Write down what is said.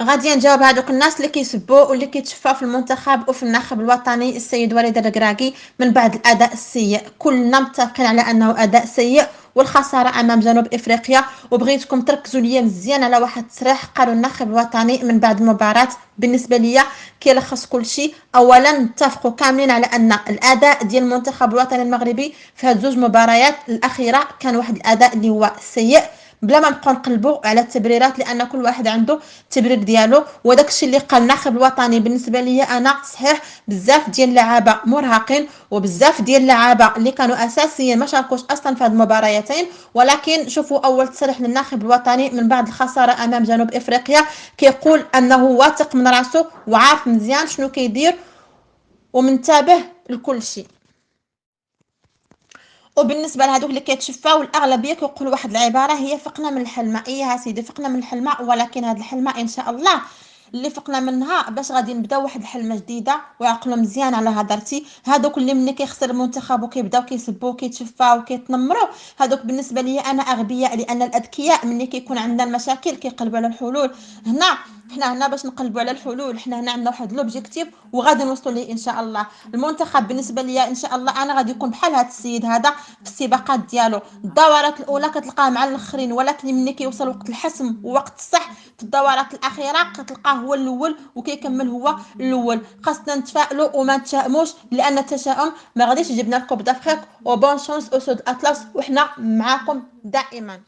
غادي نجاوب هادوك الناس اللي كيسبوا واللي كيتشفاو في المنتخب وفي الناخب الوطني السيد وليد الركراكي من بعد الاداء السيء. كلنا متفقين على انه اداء سيء والخساره امام جنوب افريقيا. وبغيتكم تركزوا ليا مزيان على واحد التصريح قالوا الناخب الوطني من بعد المباراه. بالنسبه ليا كيلخص كل شيء. اولا نتفقوا كاملين على ان الاداء ديال المنتخب الوطني المغربي في هاد زوج مباريات الاخيره كان واحد الاداء اللي هو سيء، بلا ما نبقاو نقلبوا على التبريرات لان كل واحد عنده التبرير ديالو. وداك الشيء اللي قال الناخب الوطني بالنسبه لي انا صحيح، بزاف ديال اللعابه مرهقين وبزاف ديال اللعابه اللي كانوا اساسيا ما شاركوش اصلا في هاد المباريتين. ولكن شوفوا اول تصريح للناخب الوطني من بعد الخساره امام جنوب افريقيا، كيقول انه واثق من راسه وعارف مزيان شنو كيدير ومنتبه لكل شيء. وبالنسبه لهذوك اللي كيتشفاو الاغلبيه كيقولوا واحد العباره هي فقنا من الحلمه. اي يا سيدي فقنا من الحلمه، ولكن هاد الحلمه ان شاء الله اللي فقنا منها باش غادي نبداو واحد الحلمه جديده. وعقلوا مزيان على هضرتي. هادوك اللي ملي كيخسر المنتخب وكيبداو كيسبوا وكيتشفاو وكيتنمروا، هادوك بالنسبه لي انا اغبياء، لان الاذكياء ملي كيكون عندنا المشاكل كيقلبوا على الحلول. هنا حنا هنا باش نقلبوا على الحلول، حنا هنا عندنا واحد لوبجيكتيف وغادي نوصلوا ليه ان شاء الله. المنتخب بالنسبه ليا ان شاء الله انا غادي يكون بحال هذا السيد هذا في السباقات ديالو. الدورات الاولى كتلقاه مع الاخرين، ولكن ملي كيوصل وقت الحسم ووقت الصح في الدورات الاخيره كتلقاه هو الاول وكيكمل هو الاول. خاصنا نتفائلوا وما نتشائموش، لان التشاؤم ما غاديش يجيب لنا الكوب دافريك. وبون شانس اسود اطلس وحنا معاكم دائما.